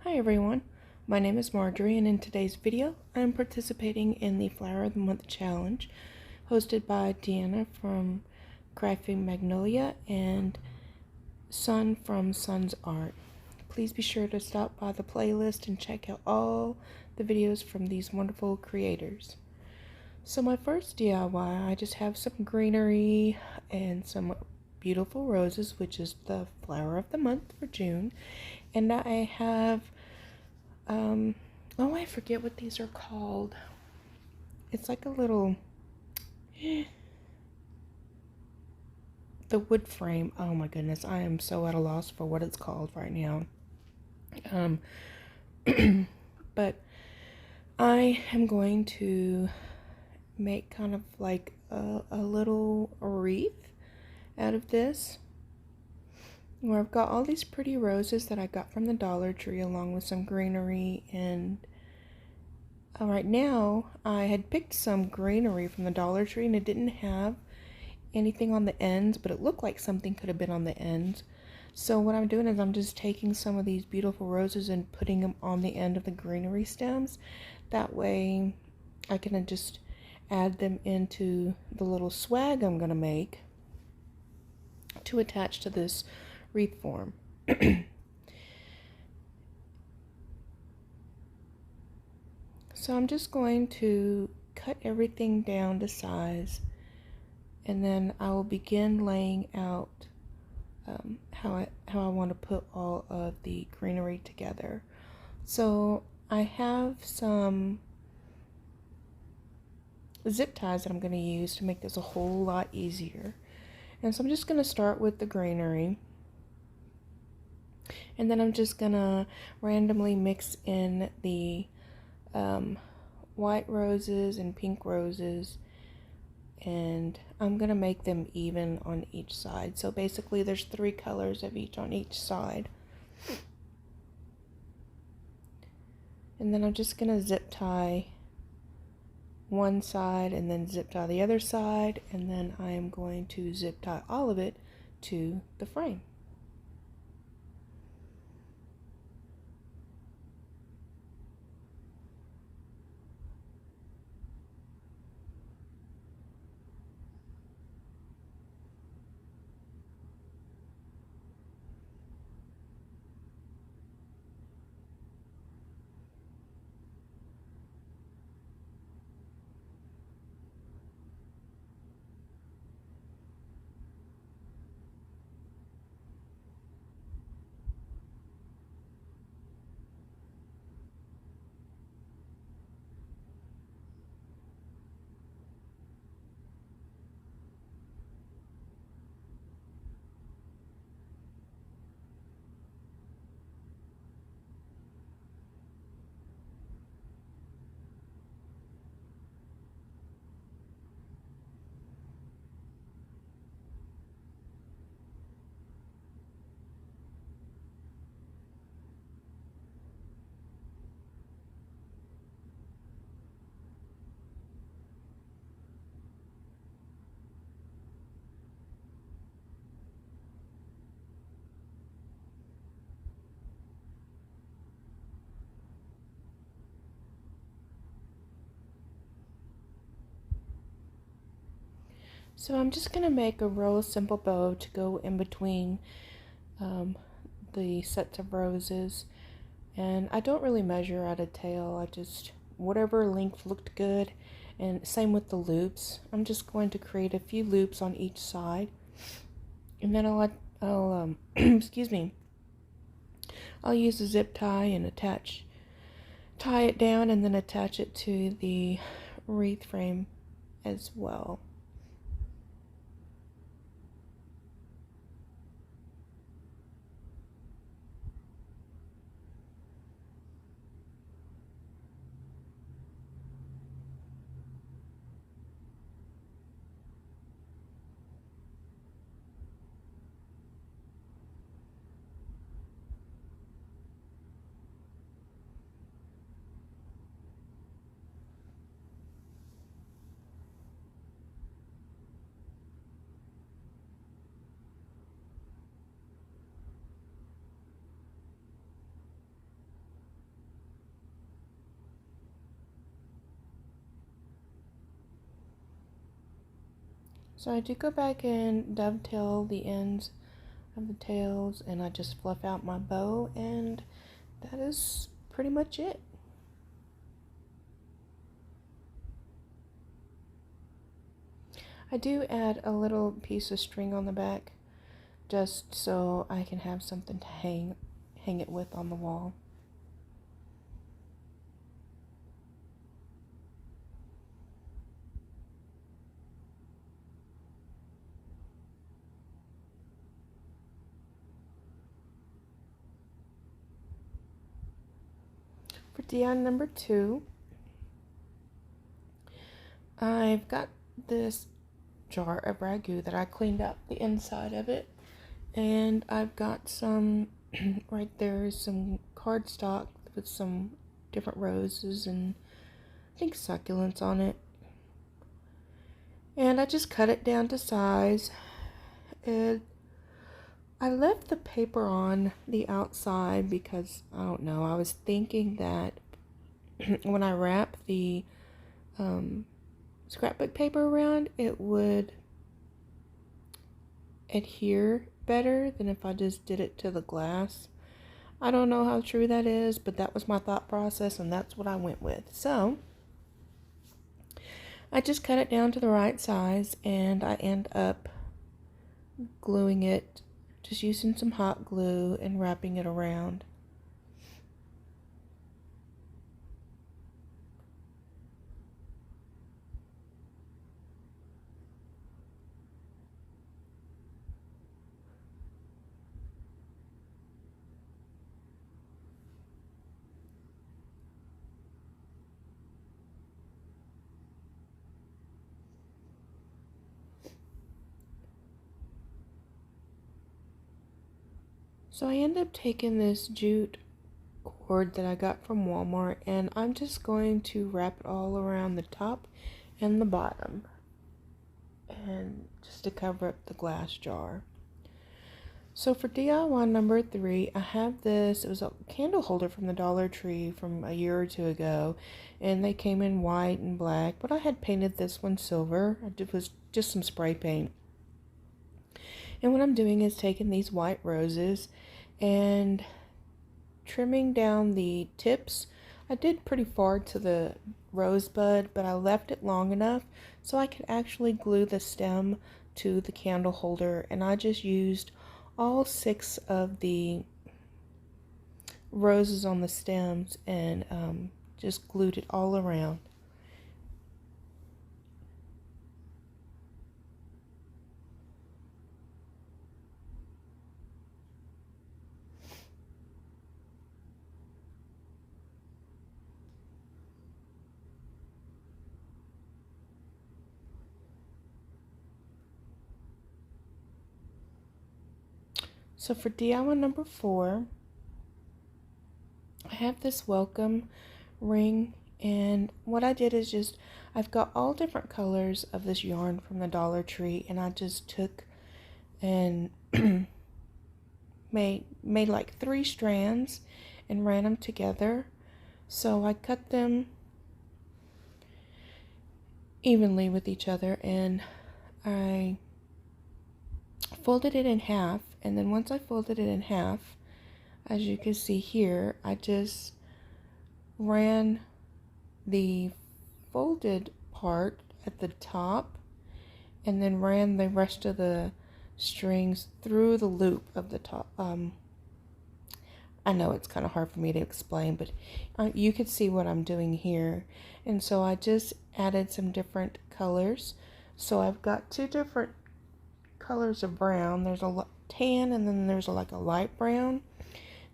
Hi everyone, my name is Marjorie, and in today's video I am participating in the Flower of the Month challenge hosted by Deanna from Crafty Magnolia and Sun from Sun's Art. Please be sure to stop by the playlist and check out all the videos from these wonderful creators. So my first DIY, I just have some greenery and some beautiful roses, which is the flower of the month for June, and I have oh, I forget what these are called. It's like a little the wood frame. Oh my goodness, I am so at a loss for what it's called right now. But I am going to make kind of like a little wreath out of this, where I've got all these pretty roses that I got from the Dollar Tree along with some greenery. And right now I had picked some greenery from the Dollar Tree and it didn't have anything on the ends, but it looked like something could have been on the ends. So what I'm doing is I'm just taking some of these beautiful roses and putting them on the end of the greenery stems. That way I can just add them into the little swag I'm going to make to attach to this wreath form. So I'm just going to cut everything down to size, and then I will begin laying out how I want to put all of the greenery together. So I have some zip ties that I'm going to use to make this a whole lot easier. And so I'm just going to start with the greenery, and then I'm just going to randomly mix in the white roses and pink roses, and I'm gonna make them even on each side. So basically there's 3 colors of each on each side. And then I'm just gonna zip tie one side and then zip tie the other side, and then I am going to zip tie all of it to the frame. So I'm just gonna make a real simple bow to go in between the sets of roses, and I don't really measure out a tail. I just, whatever length looked good, and same with the loops. I'm just going to create a few loops on each side, and then I'll excuse me, I'll use a zip tie and tie it down and then attach it to the wreath frame as well. So I do go back and dovetail the ends of the tails, and I just fluff out my bow, and that is pretty much it. I do add a little piece of string on the back just so I can have something to hang it with on the wall. For DI number 2, I've got this jar of ragu that I cleaned up the inside of it, and I've got some right there, some cardstock with some different roses and I think succulents on it, and I just cut it down to size, and I left the paper on the outside because I don't know, I was thinking that when I wrap the scrapbook paper around, it would adhere better than if I just did it to the glass. I don't know how true that is, but that was my thought process, and that's what I went with. So I just cut it down to the right size, and I end up gluing it, just using some hot glue and wrapping it around. So I end up taking this jute cord that I got from Walmart, and I'm just going to wrap it all around the top and the bottom, and just to cover up the glass jar. So for DIY number 3, I have this. It was a candle holder from the Dollar Tree from a year or two ago, and they came in white and black, but I had painted this one silver. It was just some spray paint. And what I'm doing is taking these white roses and trimming down the tips. I did pretty far to the rosebud, but I left it long enough so I could actually glue the stem to the candle holder, and I just used all 6 of the roses on the stems and just glued it all around. So for DIY number 4, I have this welcome ring, and what I did is just, I've got all different colors of this yarn from the Dollar Tree, and I just took and made like 3 strands and ran them together. So I cut them evenly with each other, and I folded it in half, and then once I folded it in half, as you can see here, I just ran the folded part at the top and then ran the rest of the strings through the loop of the top. I know it's kind of hard for me to explain, but you could see what I'm doing here. And so I just added some different colors. So I've got 2 different colors of brown. There's a tan, and then there's like a light brown.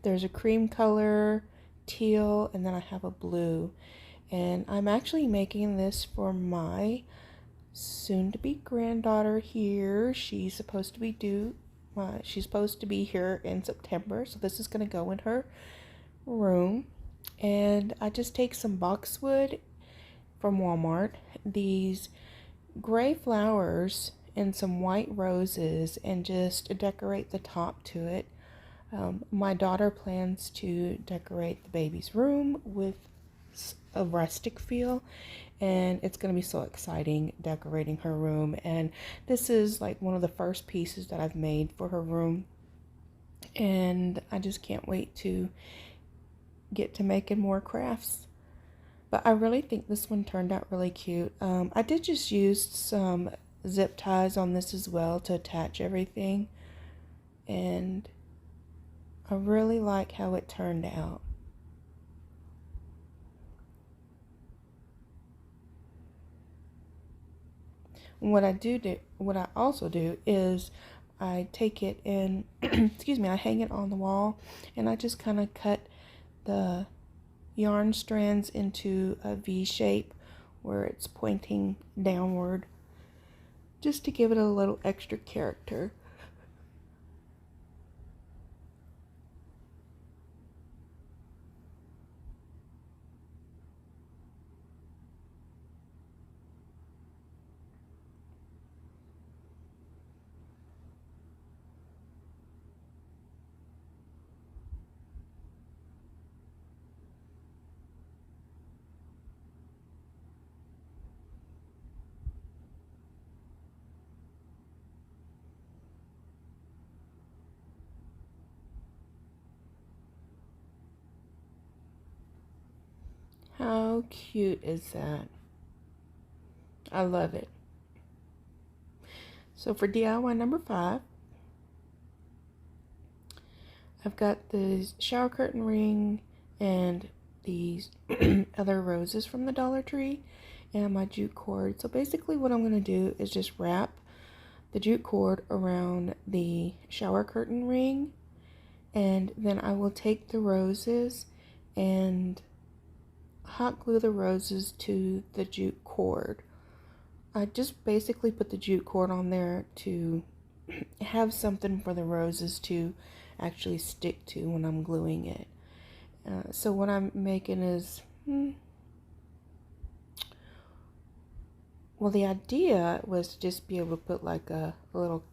There's a cream color, teal, and then I have a blue. And I'm actually making this for my soon-to-be granddaughter here. She's supposed to be here in September, so this is going to go in her room. And I just take some boxwood from Walmart, these gray flowers and some white roses, and just decorate the top to it. My daughter plans to decorate the baby's room with a rustic feel, and it's going to be so exciting decorating her room. And this is like one of the first pieces that I've made for her room, and I just can't wait to get to making more crafts. But I really think this one turned out really cute. I did just use some zip ties on this as well to attach everything, and I really like how it turned out. What I also do is I take it and excuse me, I hang it on the wall, and I just kind of cut the yarn strands into a V shape where it's pointing downward, just to give it a little extra character. How cute is that? I love it. So for DIY number 5, I've got this shower curtain ring and these other roses from the Dollar Tree and my jute cord. So basically what I'm going to do is just wrap the jute cord around the shower curtain ring, and then I will take the roses and hot glue the roses to the jute cord. I just basically put the jute cord on there to have something for the roses to actually stick to when I'm gluing it. So what I'm making is, well, the idea was to just be able to put like a little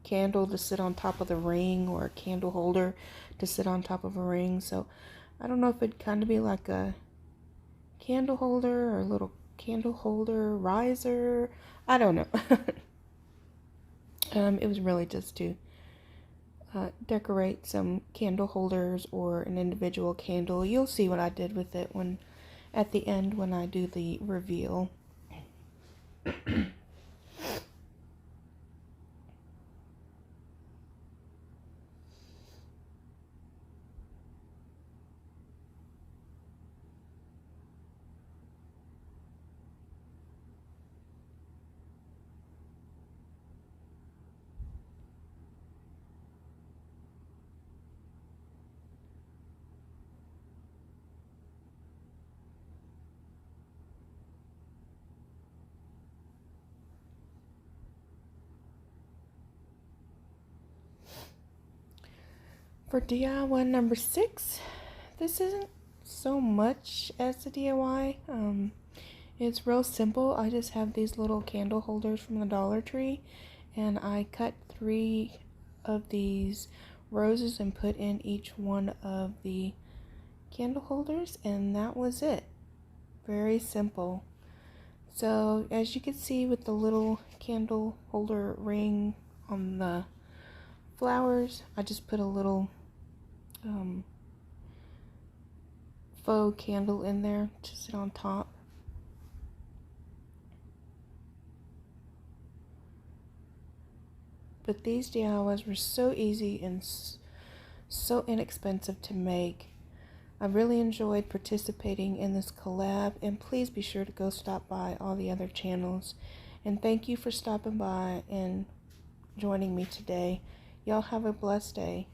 candle to sit on top of the ring, or a candle holder to sit on top of a ring. So I don't know if it'd kind of be like a candle holder or a little candle holder riser. I don't know. It was really just to decorate some candle holders or an individual candle. You'll see what I did with it when at the end when I do the reveal. For DIY number 6, this isn't so much as a DIY. It's real simple. I just have these little candle holders from the Dollar Tree, and I cut 3 of these roses and put in each one of the candle holders, and that was it. Very simple. So as you can see with the little candle holder ring on the flowers, I just put a little faux candle in there to sit on top. But these DIYs were so easy and so inexpensive to make. I really enjoyed participating in this collab, and please be sure to go stop by all the other channels. And thank you for stopping by and joining me today. Y'all have a blessed day.